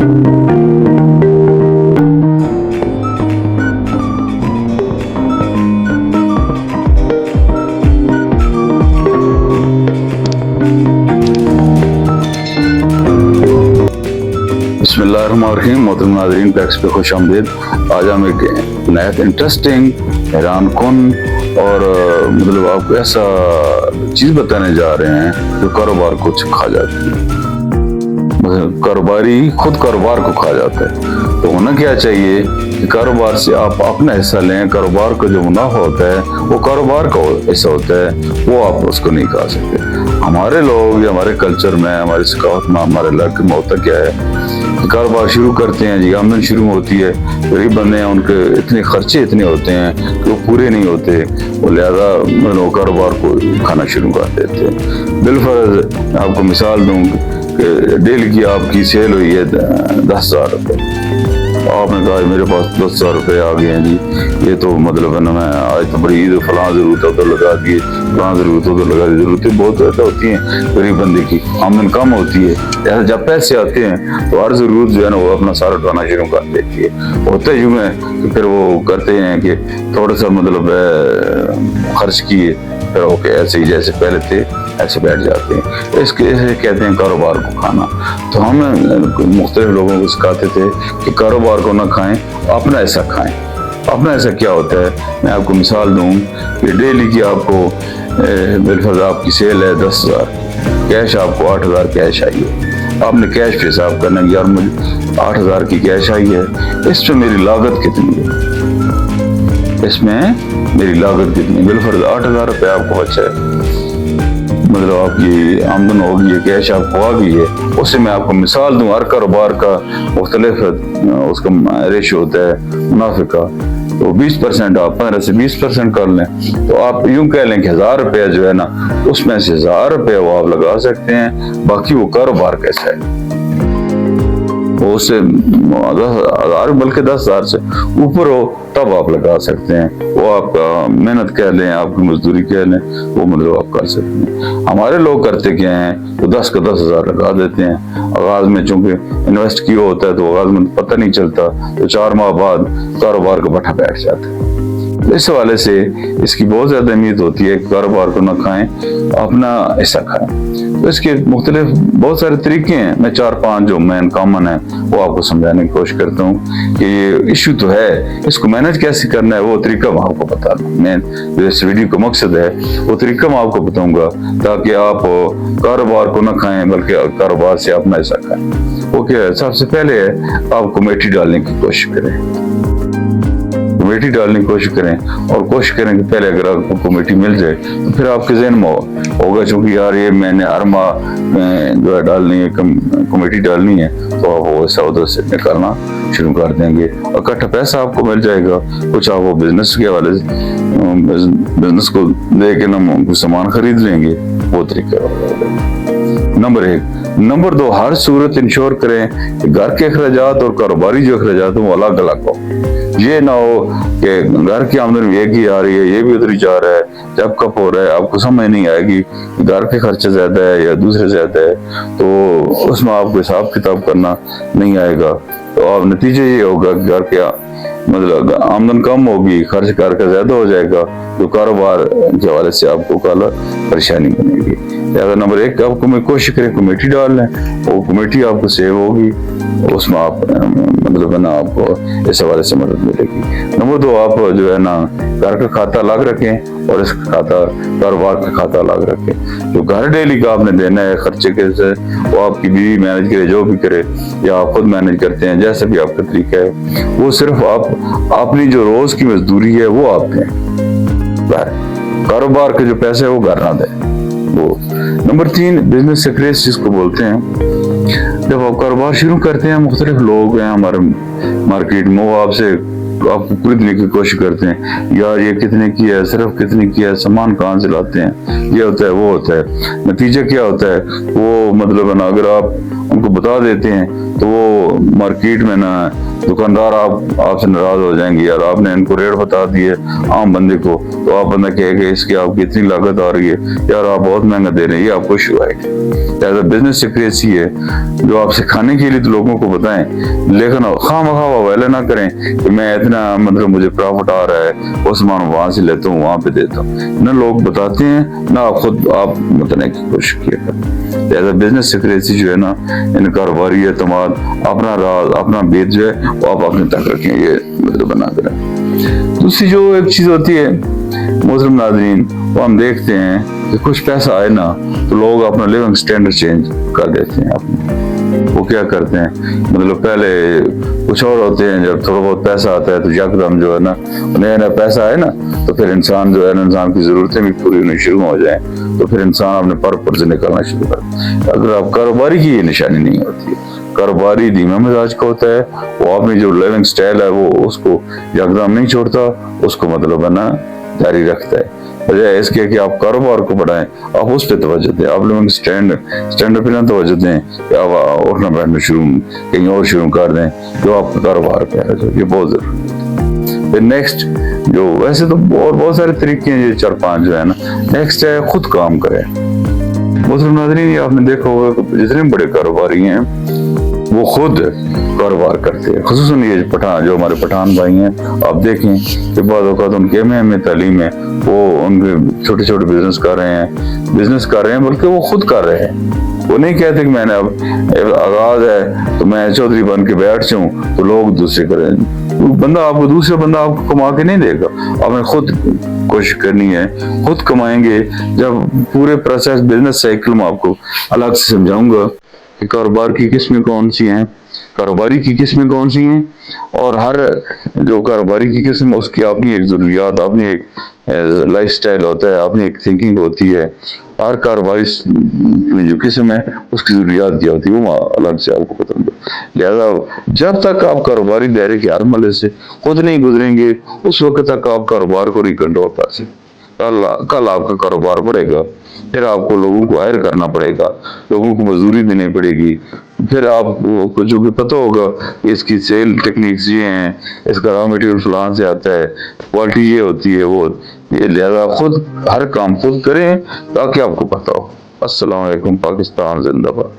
बिस्मिल्लाहिर्रहमानिर्रहीम। मोहतरम नाज़रीन, टैक्स पे खुश आमदीद। आज हम एक नया इंटरेस्टिंग, हैरान कन और मतलब आपको ऐसा चीज़ बताने जा रहे हैं जो कारोबार को खा जाती है। मतलब कारोबारी खुद कारोबार को खा जाता है। तो होना क्या चाहिए कि कारोबार से आप अपना हिस्सा लें। कारोबार का जो मुनाफा होता है वो कारोबार का हिस्सा होता है, वो आप उसको नहीं खा सकते। हमारे लोग या हमारे कल्चर में, हमारी सकाफत में, हमारे इलाके में होता क्या है, कारोबार शुरू करते हैं जी, आमदन शुरू होती है, गरीब बंदे हैं, उनके इतने खर्चे इतने होते हैं कि वो पूरे नहीं होते, वो लिहाजा मतलब कारोबार को खाना शुरू कर देते हैं। बिलफर्ज मैं आपको मिसाल दूँ कि डेली की आपकी सेल हुई है 10,000 रुपये। आपने कहा मेरे पास 10,000 रुपये आ गए हैं जी, ये तो मतलब है ना, मैं आज तो बड़ी ईद फलां ज़रूरत हो तो लगा दिए, फलां ज़रूरत हो तो लगा दी। ज़रूरतें बहुत ज़्यादा होती हैं गरीब बंदे की, आमदन कम होती है। ऐसा जब पैसे आते हैं तो हर ज़रूरत जो है ना वो अपना सारा उठाना शुरू कर देती है। होता यूँ है कि फिर वो करते हैं कि थोड़ा सा मतलब खर्च किए, फिर ओके ऐसे ही जैसे पहले थे ऐसे बैठ जाते हैं। इसके ऐसे कहते हैं कारोबार को खाना। तो हम मुख्तलिफ लोगों को सिखाते थे कि कारोबार को ना खाएं, अपना ऐसा खाएं। अपना ऐसा क्या होता है, मैं आपको मिसाल दूं कि डेली की आपको बिलफर्ज आपकी सेल है 10,000, कैश आपको 8,000 कैश आई है। आपने कैश पे हिसाब करना कि यार मुझे 8,000 की कैश आई है, इसमें मेरी लागत कितनी है, इसमें मेरी लागत कितनी। बिलफर्ज 8,000 रुपये आपको बचा है, मतलब आपकी आमदन हो गई है, कैश आपको आ गई है। उससे मैं आपको मिसाल दूं, हर कारोबार का मुख्तलिफ उसका रेशो होता है मुनाफे का। तो 20% आप 15 से 20% कर लें, तो आप यूं कह लें कि 1,000 रुपया जो है ना, उसमें से 1,000 रुपया वो आप लगा सकते हैं। बाकी वो कारोबार कैसा है, वो उससे 10,000 बल्कि 10,000 से ऊपर हो तब आप लगा सकते हैं। वो आपका मेहनत कह लें, आपकी मजदूरी कह लें, वो मतलब आप कर सकते हैं। हमारे लोग करते क्या हैं, तो 10 का 10,000 लगा देते हैं। आगाज में चूंकि इन्वेस्ट किया होता है तो आगाज में पता नहीं चलता, तो 4 माह बाद कारोबार का भट्ठा बैठ जाता है। इस हवाले से इसकी बहुत ज़्यादा अहमियत होती है कि कारोबार को ना खाएं, अपना हिस्सा खाएं। तो इसके मुख्तलिफ बहुत सारे तरीके हैं। मैं 4-5 जो मेन कॉमन है वो आपको समझाने की कोशिश करता हूँ कि ये इशू तो है, इसको मैनेज कैसे करना है वो तरीका मैं आपको बता दूँ। मेन जो इस वीडियो का मकसद है वो तरीका मैं आपको बताऊँगा, ताकि आप कारोबार को ना खाएं बल्कि कारोबार से अपना हिस्सा खाएं। वो क्या है, सबसे पहले आप कमेटी डालने की कोशिश करें। कमेटी डालने की कोशिश करें और कोशिश करें कि पहले अगर आपको कमेटी मिल जाए तो फिर आपके ज़हन में होगा चूंकि यार ये मैंने हर माह जो है डालनी है, कमेटी डालनी है, तो आप वो ऐसा उधर से निकालना शुरू कर देंगे और इकट्ठा पैसा आपको मिल जाएगा। कुछ आप वो बिजनेस के हवाले से बिजनेस को दे के ना कुछ सामान खरीद लेंगे, वो तरीका नंबर 1। नंबर 2, हर सूरत इंश्योर करें कि घर के अखराजात और कारोबारी जो अखराजात हैं वो अलग अलग हो। ये ना हो कि घर की आमदन एक ही आ रही है, ये भी उधर ही जा रहा है, जब कब हो रहा है आपको समझ नहीं आएगी कि घर के खर्चे ज्यादा है या दूसरे ज्यादा है, तो उसमें आपको हिसाब किताब करना नहीं आएगा। तो अब नतीजा ये होगा कि घर के मतलब आमदन कम होगी, खर्च घर का ज्यादा हो जाएगा, जो कारोबार के हवाले से आपको काला परेशानी बनेगी। लिहाजा नंबर 1 आपको मैं कोशिश करें कमेटी डाल लें, वो कमेटी आपको सेव होगी, उसमें आप मतलब है ना आपको इस हवाले से मदद मिलेगी। नंबर 2, आप जो है ना घर का खाता अलग रखें और इस खाता कारोबार का खाता अलग रखें। जो घर डेली का आपने देना है खर्चे के से, वो आपकी बीवी मैनेज करे, जो भी करे, या आप खुद मैनेज करते हैं, जैसा भी आपका तरीका है, वो सिर्फ आप अपनी जो रोज की मजदूरी है वो आप दें। कारोबार के जो पैसे है वो घर ना दें। वो नंबर 3, बिजनेस सीक्रेट्स जिसको बोलते हैं। जब आप कारोबार शुरू करते हैं, मुख्तलिफ लोग हैं हमारे मार्केट में, वो आपको खरीदने की कोशिश करते हैं, यार ये कितने की है, सिर्फ कितने की है, सामान कहाँ से लाते हैं, ये होता है वो होता है। नतीजा क्या होता है, वो मतलब है ना अगर आप उनको बता देते हैं तो वो मार्केट में ना दुकानदार आपसे नाराज हो जाएंगे, यार आपने इनको रेट बता दिए आम बंदे को, तो आप बंदा कहेगा इसकी आपकी इतनी लागत आ रही है, यार आप बहुत महंगा दे रहे हैं, ये आपको इशू आएगी। बिजनेस सीक्रेसी है जो आप सिखाने के लिए तो लोगों को बताएं, लेकिन खामखा वाले ना करें कि मैं इतना मतलब मुझे प्रॉफिट आ रहा है, वो सामान वहां से लेता हूँ वहां पे देता हूँ। ना लोग बताते हैं ना खुद आप बताने की कोशिश किया करें। बिजनेस सीक्रेसी जो है ना, इन कारोबारी एतमाद, अपना राज अपना बेत जो है वो आप अपने तक रखें, ये मतलब बना कर। दूसरी जो एक चीज होती है मोहतरम नाज़रीन, वो हम देखते हैं कि कुछ पैसा आए ना तो लोग अपना लिविंग स्टैंडर्ड चेंज कर देते हैं अपने। वो क्या करते हैं, मतलब पहले कुछ और होते हैं, जब थोड़ा बहुत पैसा आता है तो यकदम जो है ना नया नया पैसा है ना, तो फिर इंसान जो है ना, इंसान की जरूरतें भी पूरी होनी शुरू हो जाए, तो फिर इंसान अपने पर से निकलना शुरू कर। अगर आप कारोबारी की ये निशानी नहीं होती है, कारोबारी धीमा मिजाज का होता है, वो अपनी जो लिविंग स्टाइल है वो उसको यकदम नहीं छोड़ता, उसको मतलब है ना जारी रखता है। बजाय इसके कि आप कारोबार को बढ़ाएं, आप उस पर तवज्जो दें, आप लोगों स्टैंड पे ना तवज्जो दें कि आप उठना बैठना शुरू कहीं और शुरू कर दें जो आपका कारोबार पे है, ये बहुत जरूरी है। फिर नेक्स्ट जो वैसे तो बहुत सारे तरीके हैं, ये 4-5 जो है ना। नेक्स्ट है खुद काम करें। मोहतरम नाज़रीन, ये आपने देखा होगा जितने बड़े कारोबारी हैं वो खुद कारोबार करते हैं, खुसूसन ये पठान जो हमारे पठान भाई हैं, आप देखें कि बाद औक़ात उनके एम तालीम है, वो उनके छोटे छोटे बिजनेस कर रहे हैं, बल्कि वो खुद कर रहे हैं। वो नहीं कहते कि मैंने अब आगाज है तो मैं चौधरी बन के बैठ जाऊं तो लोग दूसरे करें। दूसरा बंदा आपको कमा के नहीं देगा, आपने खुद कोशिश करनी है, खुद कमाएंगे। जब पूरे प्रोसेस बिजनेस साइकिल में आपको अलग से समझाऊंगा कि कारोबार की किस्में कौन सी हैं, कारोबारी की किस्में कौन सी हैं, और हर जो कारोबारी की किस्म उसकी अपनी एक ज़रूरियात, अपनी एक लाइफस्टाइल होता है, अपनी एक थिंकिंग होती है। हर कारोबारी में जो किस्म है उसकी ज़रूरियात क्या होती है वो अलग से आपको पता होगा। लिहाजा जब तक आप कारोबारी दायरे के हर मले से खुद नहीं गुजरेंगे उस वक्त तक आप कारोबार को नहीं कंट्रोल कर सकते। कल आपका कारोबार बढ़ेगा, फिर आपको लोगों को हायर करना पड़ेगा, लोगों को मजदूरी देनी पड़ेगी, फिर आपको जो भी पता होगा इसकी सेल टेक्निक्स ये हैं, इसका रॉ मटेरियल फलान से आता है, क्वालिटी ये होती है वो ये। लिहाजा खुद हर काम खुद करें ताकि आपको पता हो। अस्सलाम वालेकुम, पाकिस्तान जिंदाबाद।